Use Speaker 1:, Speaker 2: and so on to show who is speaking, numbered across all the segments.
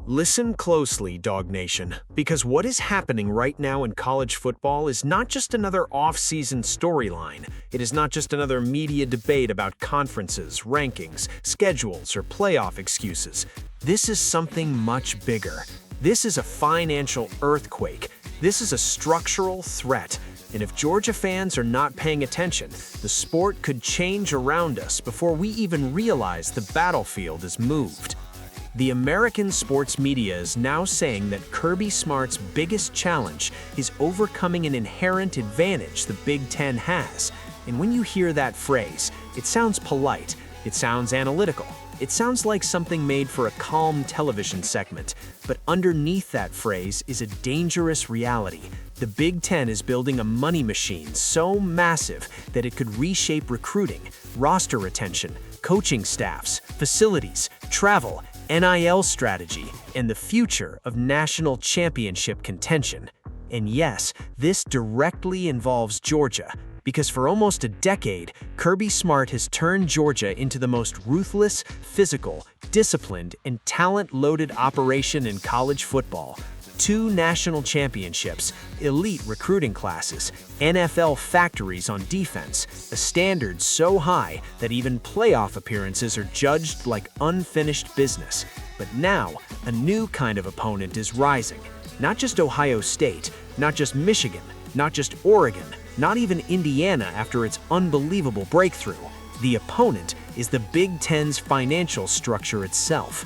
Speaker 1: Listen closely, Dawg Nation, because what is happening right now in college football is not just another off-season storyline. It is not just another media debate about conferences, rankings, schedules, or playoff excuses. This is something much bigger. This is a financial earthquake. This is a structural threat. And if Georgia fans are not paying attention, the sport could change around us before we even realize the battlefield is moved. The American sports media is now saying that Kirby Smart's biggest challenge is overcoming an inherent advantage the Big Ten has. And when you hear that phrase, it sounds polite, it sounds analytical, it sounds like something made for a calm television segment. But underneath that phrase is a dangerous reality. The Big Ten is building a money machine so massive that it could reshape recruiting, roster retention, coaching staffs, facilities, travel, NIL strategy, and the future of national championship contention. And yes, this directly involves Georgia, because for almost a decade, Kirby Smart has turned Georgia into the most ruthless, physical, disciplined, and talent-loaded operation in college football. 2 national championships, elite recruiting classes, NFL factories on defense, a standard so high that even playoff appearances are judged like unfinished business. But now, a new kind of opponent is rising. Not just Ohio State, not just Michigan, not just Oregon, not even Indiana after its unbelievable breakthrough. The opponent is the Big Ten's financial structure itself.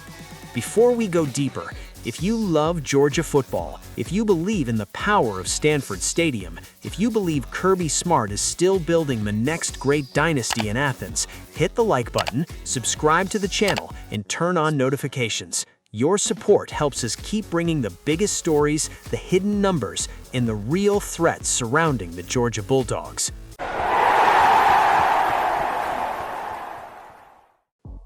Speaker 1: Before we go deeper, if you love Georgia football, if you believe in the power of Stanford Stadium, if you believe Kirby Smart is still building the next great dynasty in Athens, hit the like button, subscribe to the channel, and turn on notifications. Your support helps us keep bringing the biggest stories, the hidden numbers, and the real threats surrounding the Georgia Bulldogs.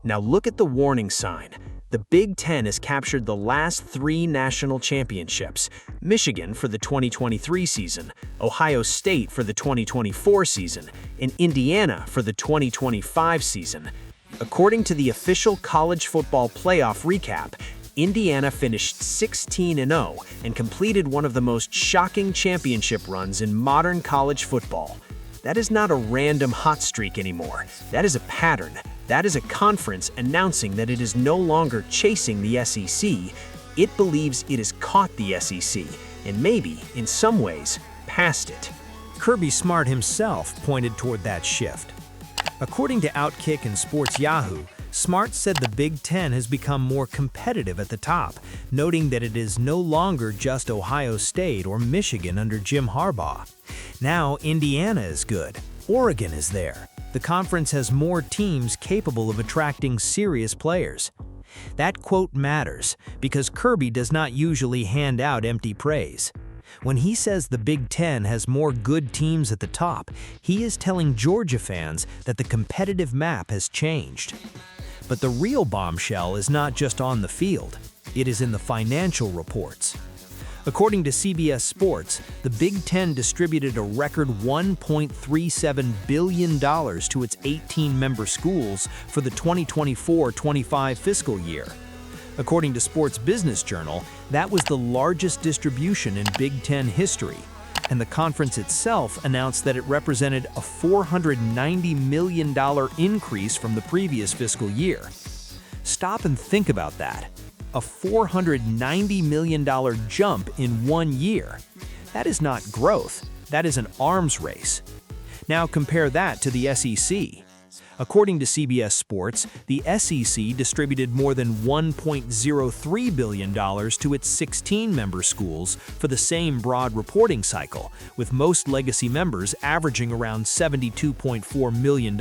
Speaker 1: Now look at the warning sign. The Big Ten has captured the last 3 national championships: Michigan for the 2023 season, Ohio State for the 2024 season, and Indiana for the 2025 season. According to the official college football playoff recap, Indiana finished 16-0 and completed one of the most shocking championship runs in modern college football. That is not a random hot streak anymore. That is a pattern. That is a conference announcing that it is no longer chasing the SEC. It believes it has caught the SEC, and maybe, in some ways, passed it.
Speaker 2: Kirby Smart himself pointed toward that shift. According to Outkick and Sports Yahoo, Smart said the Big Ten has become more competitive at the top, noting that it is no longer just Ohio State or Michigan under Jim Harbaugh. Now Indiana is good. Oregon is there. The conference has more teams capable of attracting serious players. That quote matters because Kirby does not usually hand out empty praise. When he says the Big Ten has more good teams at the top, he is telling Georgia fans that the competitive map has changed. But the real bombshell is not just on the field, it is in the financial reports. According to CBS Sports, the Big Ten distributed a record $1.37 billion to its 18-member schools for the 2024-25 fiscal year. According to Sports Business Journal, that was the largest distribution in Big Ten history, and the conference itself announced that it represented a $490 million increase from the previous fiscal year. Stop and think about that. A $490 million jump in 1 year. That is not growth, that is an arms race. Now compare that to the SEC. According to CBS Sports, the SEC distributed more than $1.03 billion to its 16-member schools for the same broad reporting cycle, with most legacy members averaging around $72.4 million.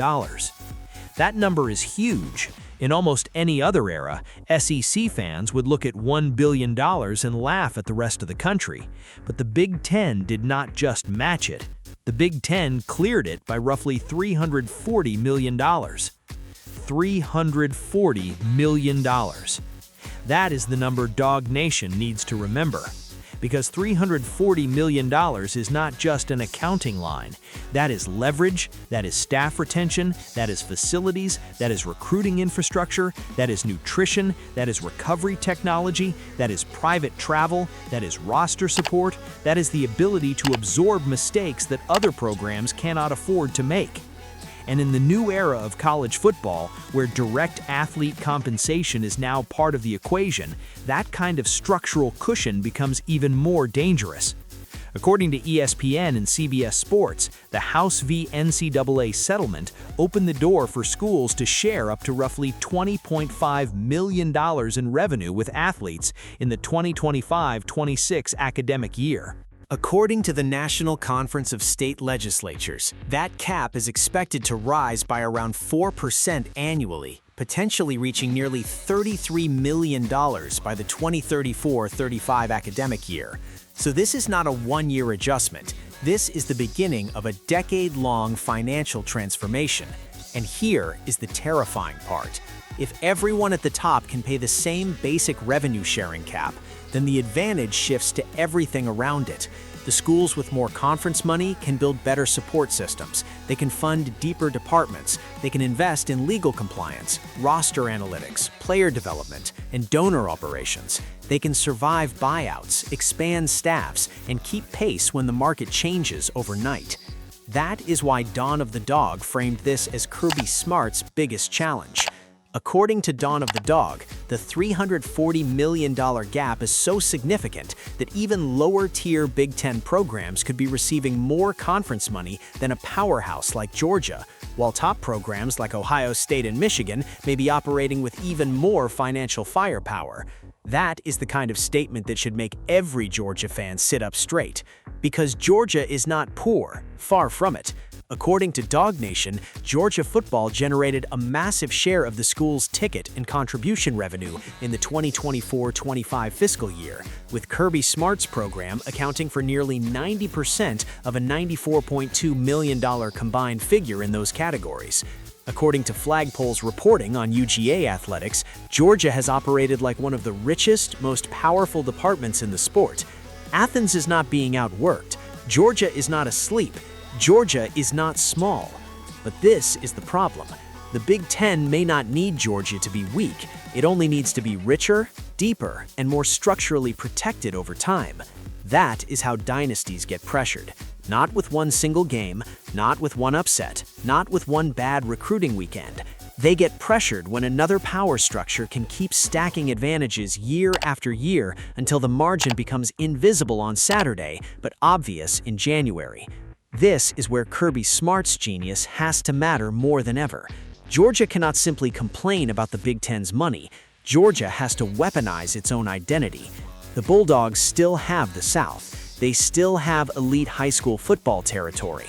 Speaker 2: That number is huge. In almost any other era, SEC fans would look at $1 billion and laugh at the rest of the country. But the Big Ten did not just match it. The Big Ten cleared it by roughly $340 million. $340 million. That is the number Dawg Nation needs to remember. because $340 million is not just an accounting line. That is leverage, that is staff retention, that is facilities, that is recruiting infrastructure, that is nutrition, that is recovery technology, that is private travel, that is roster support, that is the ability to absorb mistakes that other programs cannot afford to make. And in the new era of college football, where direct athlete compensation is now part of the equation, that kind of structural cushion becomes even more dangerous. According to ESPN and CBS Sports, the House v. NCAA settlement opened the door for schools to share up to roughly $20.5 million in revenue with athletes in the 2025-26 academic year.
Speaker 1: According to the National Conference of State Legislatures, that cap is expected to rise by around 4% annually, potentially reaching nearly $33 million by the 2034-35 academic year. So this is not a one-year adjustment. This is the beginning of a decade-long financial transformation. And here is the terrifying part. If everyone at the top can pay the same basic revenue sharing cap, then the advantage shifts to everything around it. The schools with more conference money can build better support systems. They can fund deeper departments. They can invest in legal compliance, roster analytics, player development, and donor operations. They can survive buyouts, expand staffs, and keep pace when the market changes overnight. That is why Dawn of the Dog framed this as Kirby Smart's biggest challenge. According to Dawn of the Dog, the $340 million gap is so significant that even lower-tier Big Ten programs could be receiving more conference money than a powerhouse like Georgia, while top programs like Ohio State and Michigan may be operating with even more financial firepower. That is the kind of statement that should make every Georgia fan sit up straight. Because Georgia is not poor, far from it. According to Dawg Nation, Georgia football generated a massive share of the school's ticket and contribution revenue in the 2024-25 fiscal year, with Kirby Smart's program accounting for nearly 90% of a $94.2 million combined figure in those categories. According to Flagpole's reporting on UGA athletics, Georgia has operated like one of the richest, most powerful departments in the sport. Athens is not being outworked. Georgia is not asleep. Georgia is not small. But this is the problem. The Big Ten may not need Georgia to be weak. It only needs to be richer, deeper, and more structurally protected over time. That is how dynasties get pressured. Not with one single game, not with one upset, not with one bad recruiting weekend. They get pressured when another power structure can keep stacking advantages year after year until the margin becomes invisible on Saturday, but obvious in January. This is where Kirby Smart's genius has to matter more than ever. Georgia cannot simply complain about the Big Ten's money. Georgia has to weaponize its own identity. The Bulldogs still have the South. They still have elite high school football territory.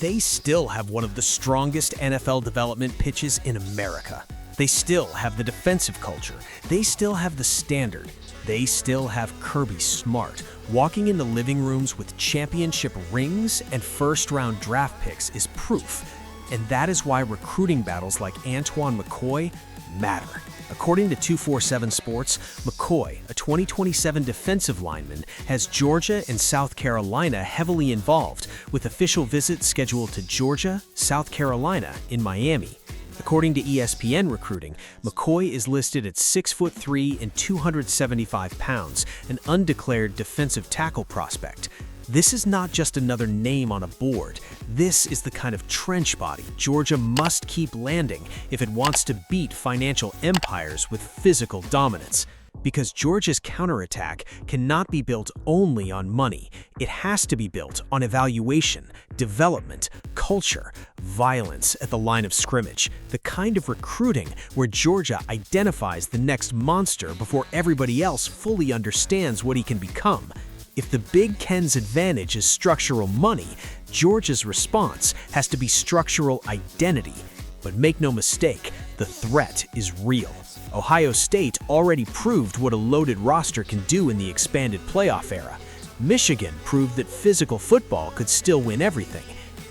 Speaker 1: They still have one of the strongest NFL development pitches in America. They still have the defensive culture. They still have the standard. They still have Kirby Smart. Walking into living rooms with championship rings and first-round draft picks is proof. And that is why recruiting battles like Antwan McCoy matter. According to 247 Sports, McCoy, a 2027 defensive lineman, has Georgia and South Carolina heavily involved, with official visits scheduled to Georgia, South Carolina, and Miami. According to ESPN Recruiting, McCoy is listed at 6'3" and 275 pounds, an undeclared defensive tackle prospect. This is not just another name on a board. This is the kind of trench body Georgia must keep landing if it wants to beat financial empires with physical dominance. Because Georgia's counterattack cannot be built only on money. It has to be built on evaluation, development, culture, violence at the line of scrimmage, the kind of recruiting where Georgia identifies the next monster before everybody else fully understands what he can become. If the Big Ten's advantage is structural money, Georgia's response has to be structural identity. But make no mistake, the threat is real. Ohio State already proved what a loaded roster can do in the expanded playoff era. Michigan proved that physical football could still win everything.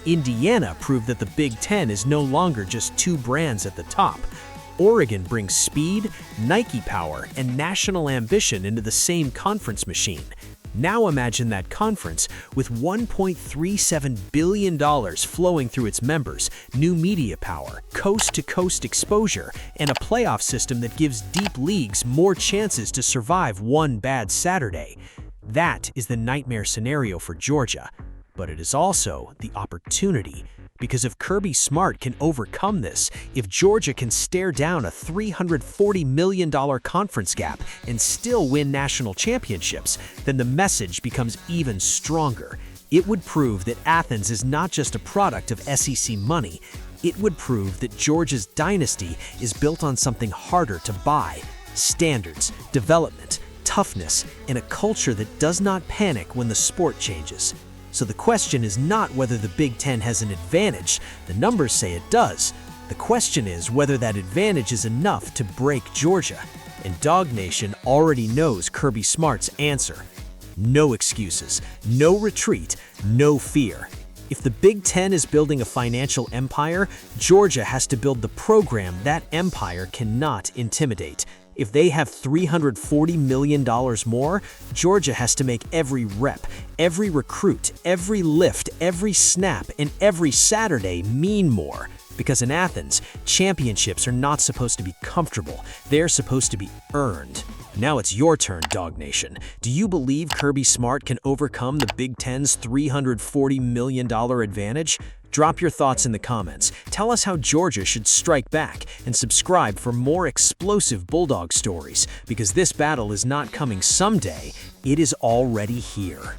Speaker 1: Indiana proved that the Big Ten is no longer just two brands at the top. Oregon brings speed, Nike power, and national ambition into the same conference machine. Now imagine that conference with $1.37 billion flowing through its members, new media power, coast-to-coast exposure, and a playoff system that gives deep leagues more chances to survive one bad Saturday. That is the nightmare scenario for Georgia, but it is also the opportunity. Because if Kirby Smart can overcome this, if Georgia can stare down a $340 million conference gap and still win national championships, then the message becomes even stronger. It would prove that Athens is not just a product of SEC money. It would prove that Georgia's dynasty is built on something harder to buy: standards, development, toughness, and a culture that does not panic when the sport changes. So the question is not whether the Big Ten has an advantage. The numbers say it does. The question is whether that advantage is enough to break Georgia. And Dawg Nation already knows Kirby Smart's answer. No excuses, no retreat, no fear. If the Big Ten is building a financial empire, Georgia has to build the program that empire cannot intimidate. If they have $340 million more, Georgia has to make every rep, every recruit, every lift, every snap, and every Saturday mean more. Because in Athens, championships are not supposed to be comfortable. They're supposed to be earned. Now it's your turn, Dawg Nation. Do you believe Kirby Smart can overcome the Big Ten's $340 million advantage? Drop your thoughts in the comments. Tell us how Georgia should strike back, and subscribe for more explosive Bulldog stories, because this battle is not coming someday, it is already here.